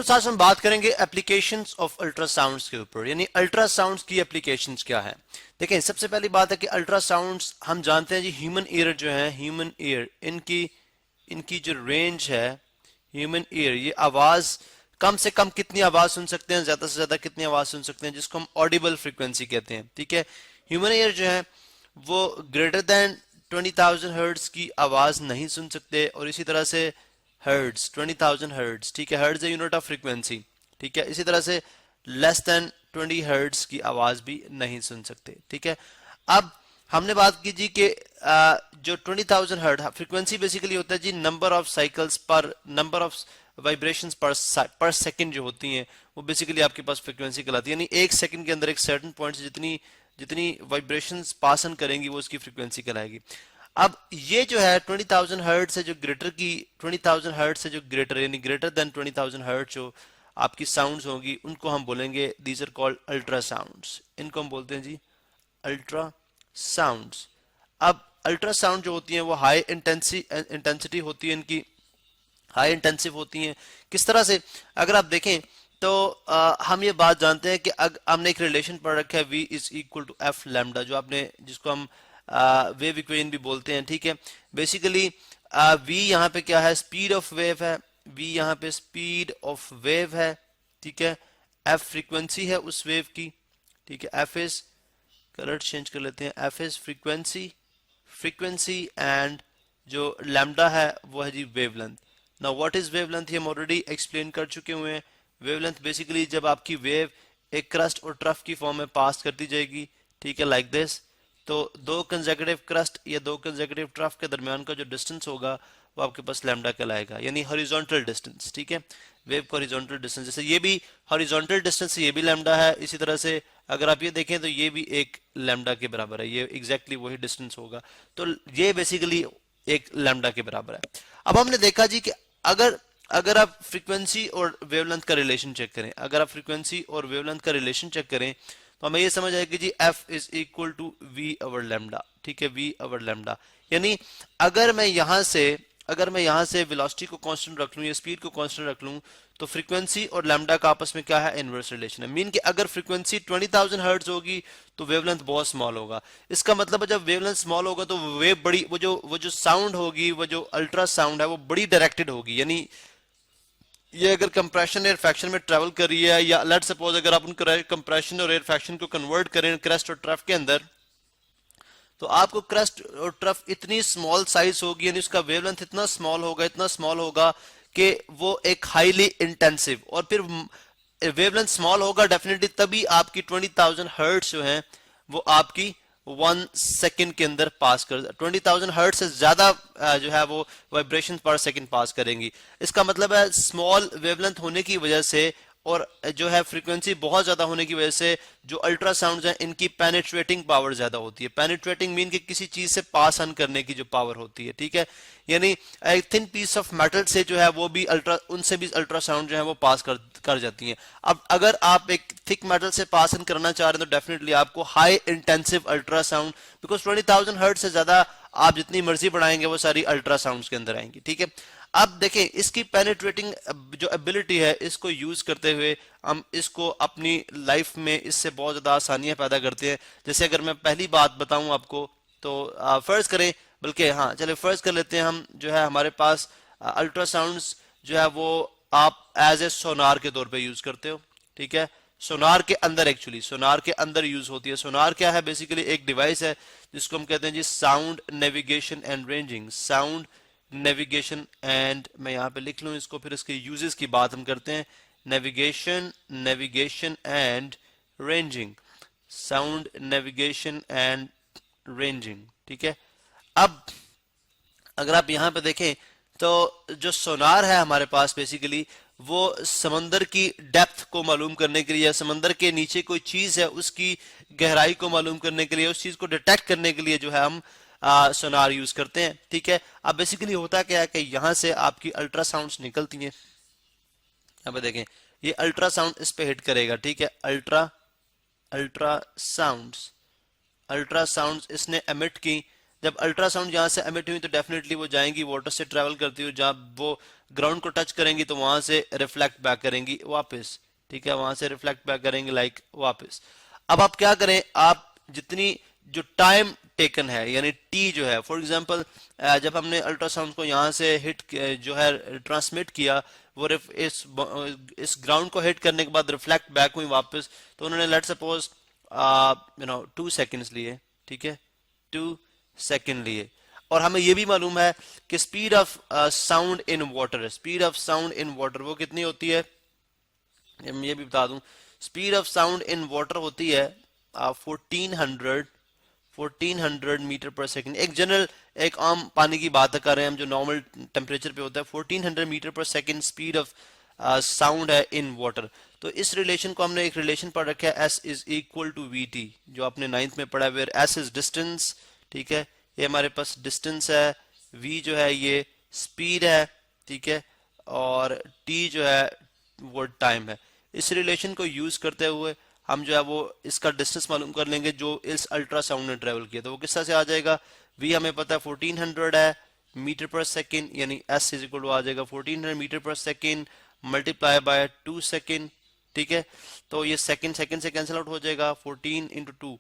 Students आज हम बात करेंगे एप्लीकेशंस ऑफ अल्ट्रासाउंड्स के ऊपर, यानी अल्ट्रासाउंड्स की एप्लीकेशंस क्या है। देखें, सबसे पहली बात है कि अल्ट्रासाउंड्स हम जानते हैं जी, ह्यूमन ईयर जो है, ह्यूमन ईयर इनकी इनकी जो रेंज है, ह्यूमन ईयर ये आवाज कम से कम कितनी आवाज सुन सकते हैं, ज्यादा से ज्यादा कितनी आवाज सुन सकते हैं, जिसको हम ऑडिबल फ्रीक्वेंसी कहते हैं। ठीक है, ह्यूमन ईयर जो है वो ग्रेटर देन 20,000 हर्ट्ज की आवाज नहीं सुन सकते, और इसी तरह से हर्ट्ज 20,000 हर्ट्ज, ठीक है, हर्ट्ज है यूनिट ऑफ फ्रीक्वेंसी, ठीक है, इसी तरह से लेस देन 20 हर्ट्ज की आवाज भी नहीं सुन सकते। ठीक है, अब हमने बात की जी कि जो 20,000 हर्ट्ज फ्रीक्वेंसी बेसिकली होता है जी नंबर ऑफ साइकिल्स पर नंबर ऑफ वाइब्रेशंस पर सेकंड जो होती हैं, वो बेसिकली आपके पास फ्रीक्वेंसी कहलाती है, यानी एक सेकंड के अंदर एक सर्टेन पॉइंट से जितनी जितनी वाइब्रेशंस पासन करेंगी वो उसकी फ्रीक्वेंसी कहलाएगी। अब ये जो है 20,000 हर्ट्ज से जो ग्रेटर की 20,000 हर्ट्ज से जो ग्रेटर यानी ग्रेटर देन 20,000 हर्ट्ज जो आपकी साउंड्स होंगी, उनको हम बोलेंगे दीज आर कॉल्ड अल्ट्रासाउंड्स। इनको हम बोलते हैं जी अल्ट्रा साउंड्स। अब अल्ट्रासाउंड जो होती हैं वो हाई इंटेंसिटी होती है, इनकी हाई इंटेंसिव होती हैं। किस तरह से, अगर आप देखें तो हम ये बात जानते हैं कि हमने एक रिलेशन पढ़ रखा है v is equal to f lambda, जो आपने जिसको हम वेव इक्वेशन भी बोलते हैं। ठीक है, बेसिकली v यहाँ पे क्या है, स्पीड ऑफ वेव है, v यहाँ पे स्पीड ऑफ वेव है। ठीक है, f फ्रीक्वेंसी है उस वेव की। ठीक है, f इज, कलर चेंज कर लेते हैं, f इज फ्रीक्वेंसी एंड जो लैम्डा है वो है जी wavelength. Now what is wavelength, ये हम ऑलरेडी एक्सप्लेन कर चुके हुए हैं। वेवलेंथ बेसिकली जब आपकी वेव एक क्रस्ट और ट्रफ की फॉर्म में पास करती जाएगी, ठीक है, लाइक दिस, तो दो कंसेक्यूटिव क्रस्ट या दो कंसेक्यूटिव ट्रफ के दरमियान का जो डिस्टेंस होगा वो आपके पास लैम्डा कहलाएगा, यानी हॉरिजॉन्टल डिस्टेंस। ठीक है, वेव का हॉरिजॉन्टल डिस्टेंस, जैसे ये भी हॉरिजॉन्टल डिस्टेंस, ये भी लैम्डा है, इसी तरह से अगर आप ये देखें तो ये भी एक लैम्डा के बराबर है, ये एग्जैक्टली वही डिस्टेंस होगा, तो ये बेसिकली एक लैम्डा के बराबर है। अब हमने देखा जी कि अगर अगर आप फ्रीक्वेंसी और वेवलेंथ का रिलेशन चेक करें, अगर आप फ्रीक्वेंसी और वेवलेंथ का रिलेशन चेक करें तो हमें ये समझ आएगी जी f is equal to v over lambda. ठीक है, v ओवर लैम्डा, यानी अगर मैं यहाँ से वेलोसिटी को कांस्टेंट रख लूं या स्पीड को कांस्टेंट रख लूं, तो फ्रीक्वेंसी और लैम्डा का आपस में क्या है, इनवर्स रिलेशन है। मीन कि अगर फ्रीक्वेंसी 20,000 हर्ट्ज होगी तो वेवलेंथ बहुत स्मॉल होगा। इसका मतलब है जब वेवलेंथ स्मॉल होगा तो वेव बड़ी, वो जो साउंड होगी, वो जो अल्ट्रा साउंड है वो बड़ी डायरेक्टेड होगी, यानी ये अगर कंप्रेशन एयर फ्रैक्शन में ट्रेवल कर रही है, या लेट सपोज अगर आप उन कंप्रेशन और एयर फ्रैक्शन को कन्वर्ट करें क्रस्ट और ट्रफ के अंदर, तो आपको क्रस्ट और ट्रफ इतनी स्मॉल साइज होगी, यानी उसका वेवलेंथ इतना स्मॉल होगा कि वो एक हाईली इंटेंसिव, और फिर वेवलेंथ स्मॉल होगा डेफिनेटली तभी आपकी 20,000 हर्ट्ज जो है वो आपकी 1 सेकंड के अंदर पास कर, 20,000 हर्ट्ज से ज्यादा जो है वो वाइब्रेशन पर सेकंड पास करेंगी। इसका मतलब है स्मॉल वेवलेंथ होने की वजह से और जो है फ्रीक्वेंसी बहुत ज्यादा होने की वजह से जो अल्ट्रासाउंड हैं इनकी पेनिट्रेटिंग पावर ज्यादा होती है। पेनिट्रेटिंग मीन कि किसी चीज से पास ऑन करने की जो पावर होती है। ठीक है, यानी एक थिन पीस ऑफ मेटल से जो है वो भी उनसे भी अल्ट्रासाउंड जो है वो पास कर जाती हैं। अब अगर आप एक थिक मेटल से पास ऑन करना चाह रहे हैं तो डेफिनेटली आपको high intensive ultrasound, because 20,000 hertz से ज्यादा आप जितनी मर्जी बढ़ाएंगे वो सारी अल्ट्रासाउंड्स के अंदर आएंगी। ठीक है, अब देखें इसकी पेनिट्रेटिंग जो एबिलिटी है इसको यूज करते हुए हम इसको अपनी लाइफ में इससे बहुत ज्यादा आसानियां पैदा करते हैं। जैसे अगर मैं पहली बात बताऊं आपको तो फर्ज करें, बल्कि हाँ चले फर्ज कर लेते हैं हम, जो है हमारे पास अल्ट्रासाउंड्स जो है वो आप एज ए सोनार के तौर पे यूज करते हो। ठीक है, सोनार के अंदर, एक्चुअली सोनार के अंदर यूज होती है। सोनार क्या है, बेसिकली एक डिवाइस है जिसको हम कहते हैं जी sound navigation and ranging, sound navigation and, मैं यहाँ पे लिख लूँ इसको, फिर इसके यूजेस की बात हम करते हैं। Navigation and ranging, sound navigation and ranging. ठीक है, अब अगर आप यहाँ पे देखें तो जो सोनार है हमारे पास बेसिकली वो समंदर की डेप्थ को मालूम करने के लिए या समंदर के नीचे कोई चीज है उसकी गहराई को मालूम करने के लिए, उस चीज को डिटेक्ट करने के लिए जो है हम सोनार यूज करते हैं। ठीक है, अब बेसिकली होता क्या है कि यहाँ से आपकी अल्ट्रासाउंड्स निकलती हैं। यहाँ पे देखें ये अल्ट्रासाउंड इस पे हिट करेगा। ठीक है, अल्ट्रासाउंड्स इसने एमिट की, जब अल्ट्रासाउंड यहाँ से एमिट हुई तो डेफिनेटली वो जाएंगी वाटर से ट्रेवल करती हुई, जब वो ग्राउंड को टच करेंगी तो वहां से रिफ्लेक्ट बैक करेंगी वापस, ठीक है, वहां से रिफ्लेक्ट बैक करेंगे लाइक वापस। अब आप क्या करें, आप जितनी जो टाइम टेकन है यानी टी जो है, फॉर एग्जांपल जब हमने अल्ट्रासाउंड को यहाँ से हिट जो है ट्रांसमिट किया, वो इस ग्राउंड को हिट करने के बाद रिफ्लेक्ट बैक हुई वापस, तो उन्होंने लेट सपोज 2 सेकेंड्स लिए, ठीक है, 2 सेकेंड लिए। और हमें यह भी मालूम है कि speed of sound in water, speed of sound in water वो कितनी होती है, ये भी बता दूं, speed of sound in water होती है 1400 मीटर पर सेकंड। एक जनरल एक आम पानी की बात कर रहे हैं हम जो नॉर्मल टेम्परेचर पे होता है, 1400 मीटर पर सेकंड स्पीड ऑफ साउंड है इन वाटर। तो इस रिलेशन को हमने एक रिलेशन पढ़ रखा है, s is equal to v t, जो आपने 9th में पढ़ा है, वेयर एस इज डिस्टेंस, ठीक है, ये हमारे पास डिस्टेंस है, वी जो है ये स्पीड है, ठीक है, और टी जो है वो टाइम है। इस रिलेशन को यूज करते हुए हम जो है वो इसका डिस्टेंस मालूम कर लेंगे जो इस अल्ट्रासाउंड ने ट्रेवल किया, तो वो किस तरह से आ जाएगा, वी हमें पता है 1400 है मीटर पर सेकेंड, यानी एस इज इक्वल टू आ जाएगा 1400 मीटर पर सेकेंड मल्टीप्लाई बाय 2 सेकेंड, ठीक है, तो ये सेकेंड सेकेंड से कैंसिल आउट हो जाएगा, 14 इंटू 2,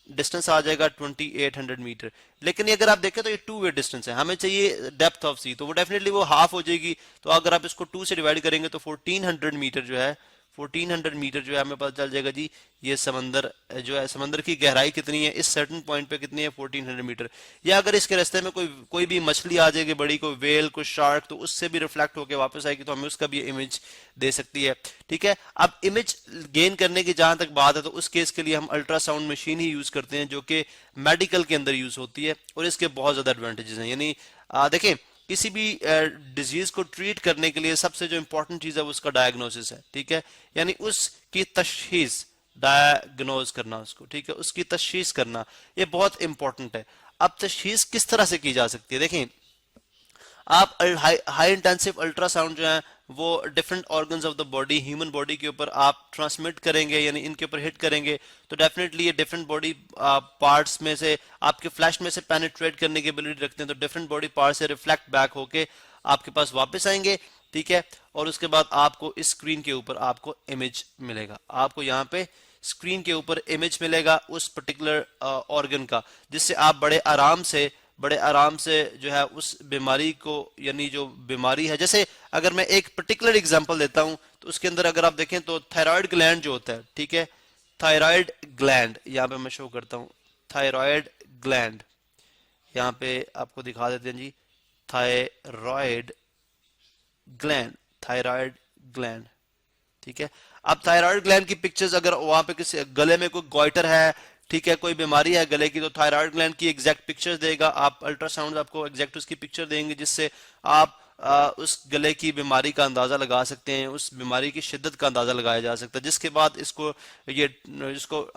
डिस्टेंस आ जाएगा 2800 मीटर। लेकिन अगर आप देखें तो ये 2 वे डिस्टेंस है, हमें चाहिए डेप्थ ऑफ सी, तो वो डेफिनेटली वो हाफ हो जाएगी। तो अगर आप इसको 2 से डिवाइड करेंगे तो 1400 मीटर जो है, 1400 मीटर जो है हमें पता चल जाएगा जी ये समंदर जो है, समंदर की गहराई कितनी है इस सर्टेन पॉइंट पे कितनी है, 1400 मीटर। या अगर इसके रास्ते में कोई भी मछली आ जाएगी बड़ी, कोई वेल, कोई शार्क, तो उससे भी रिफ्लेक्ट होकर वापस आएगी, तो हमें उसका भी इमेज दे सकती है, ठीक है। अब इमेज गेन करने की जहां तक बात है तो उस केस के लिए हम अल्ट्रासाउंड मशीन ही यूज करते हैं जो कि मेडिकल के अंदर यूज होती है, और इसके बहुत ज्यादा एडवांटेजेस हैं। यानी देखें किसी भी डिजीज को ट्रीट करने के लिए सबसे जो इंपॉर्टेंट चीज है वो उसका डायग्नोसिस है, ठीक है, यानी उसकी तशखीस, डायग्नोज करना उसको, ठीक है, उसकी तशखीस करना ये बहुत इंपॉर्टेंट है। अब तशखीस किस तरह से की जा सकती है, देखें आप हाई इंटेंसिव अल्ट्रासाउंड जो है वो different organs of the body, human body के ऊपर आप ट्रांसमिट करेंगे, यानी इनके ऊपर हिट करेंगे, तो डेफिनेटली ये डिफरेंट बॉडी पार्ट्स में से आपके फ्लैश में से पेनिट्रेट करने की एबिलिटी रखते हैं, तो डिफरेंट बॉडी पार्ट से रिफ्लेक्ट बैक होके आपके पास वापस आएंगे, ठीक है, और उसके बाद आपको इस स्क्रीन के ऊपर आपको इमेज मिलेगा, आपको यहाँ पे स्क्रीन के ऊपर इमेज मिलेगा उस पर्टिकुलर ऑर्गन का, जिससे आप बड़े आराम से जो है उस बीमारी को, यानी जो बीमारी है, जैसे अगर मैं एक पर्टिकुलर एग्जांपल देता हूं तो उसके अंदर अगर आप देखें तो थायराइड ग्लैंड जो होता है, ठीक है, थायराइड ग्लैंड यहां पे मैं शो करता हूं, थायराइड ग्लैंड यहां पे आपको दिखा देते हैं जी, थायराइड ग्लैंड, थायराइड ग्लैंड, ठीक है। अब थायराइड ग्लैंड की पिक्चर्स अगर वहां पे किसी गले में कोई गोइटर है, ठीक है, कोई बीमारी है गले की, तो थायराइड ग्लैंड की एग्जैक्ट पिक्चर्स देगा, आप अल्ट्रासाउंड आपको एग्जैक्ट उसकी पिक्चर देंगे, जिससे आप उस गले की बीमारी का अंदाजा लगा सकते हैं, उस बीमारी की शिद्दत का अंदाजा लगाया जा सकता है, जिसके बाद इसको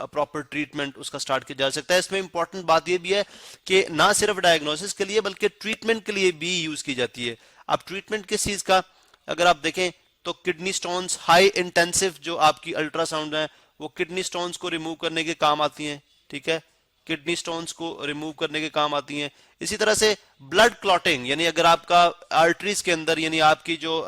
प्रॉपर ट्रीटमेंट उसका स्टार्ट किया जा सकता है। इसमें इंपॉर्टेंट बात यह भी है कि ना सिर्फ डायग्नोसिस के लिए बल्कि ट्रीटमेंट के लिए भी यूज की जाती है। अब ट्रीटमेंट किस चीज का अगर आप देखें तो किडनी स्टोन्स, हाई इंटेंसिव जो आपकी अल्ट्रासाउंड है वो किडनी स्टोन्स को रिमूव करने के काम आती हैं, ठीक है, किडनी स्टोन्स को रिमूव करने के काम आती हैं। इसी तरह से ब्लड क्लॉटिंग, यानी अगर आपका आर्टरीज के अंदर, यानी आपकी जो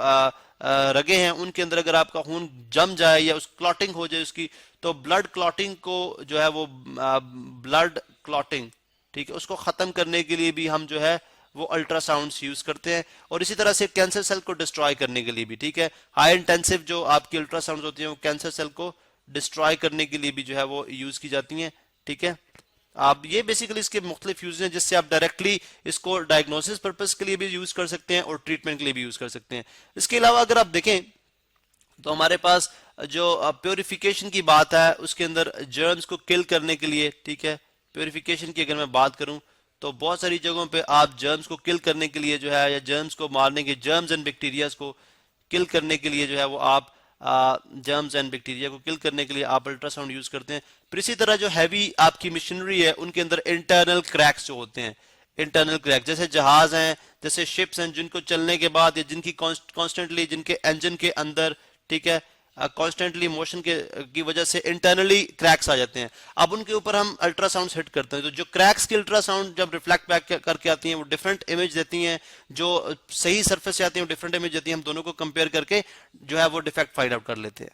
रगे हैं उनके अंदर अगर आपका खून जम जाए या उस क्लॉटिंग हो जाए उसकी, तो ब्लड क्लॉटिंग को जो है वो ब्लड क्लॉटिंग, ठीक है, उसको खत्म करने के लिए भी हम जो है वो अल्ट्रासाउंड्स यूज करते हैं, और इसी तरह से कैंसर सेल को डिस्ट्रॉय करने के लिए भी, ठीक है, हाई इंटेंसिव जो आपकी अल्ट्रासाउंड होती है वो कैंसर सेल को डिस्ट्रॉय करने के लिए भी जो है वो यूज की जाती हैं, ठीक है। आप ये बेसिकली इसके मुख्तलिफ यूज हैं जिससे आप डायरेक्टली इसको डायग्नोसिस पर्पज के लिए भी यूज कर सकते हैं और ट्रीटमेंट के लिए भी यूज कर सकते हैं। इसके अलावा अगर आप देखें तो हमारे पास जो प्योरिफिकेशन की बात है उसके अंदर जर्म्स को किल करने के लिए, ठीक है, प्योरिफिकेशन की अगर मैं बात करूं तो बहुत सारी जगहों पे आप जर्म्स को किल करने के लिए जो है, या जर्म्स को मारने के, जर्म्स एंड बैक्टीरिया को किल करने के लिए जो है वो आप जर्म्स एंड बैक्टीरिया को किल करने के लिए आप अल्ट्रासाउंड यूज करते हैं। फिर इसी तरह जो हैवी आपकी मशीनरी है उनके अंदर इंटरनल क्रैक्स जो होते हैं, इंटरनल क्रैक, जैसे जहाज हैं, जैसे शिप्स हैं, जिनको चलने के बाद या जिनकी कॉन्स्टेंटली जिनके इंजन के अंदर, ठीक है, कॉन्स्टेंटली मोशन के की वजह से इंटरनली क्रैक्स आ जाते हैं। अब उनके ऊपर हम अल्ट्रासाउंड हिट करते हैं, तो जो क्रैक्स की अल्ट्रासाउंड जब रिफ्लेक्ट बैक करके आती हैं वो डिफरेंट इमेज देती हैं, जो सही सरफेस से आती हैं वो डिफरेंट इमेज देती हैं। हम दोनों को कंपेयर करके जो है वो डिफेक्ट फाइंड आउट कर लेते हैं।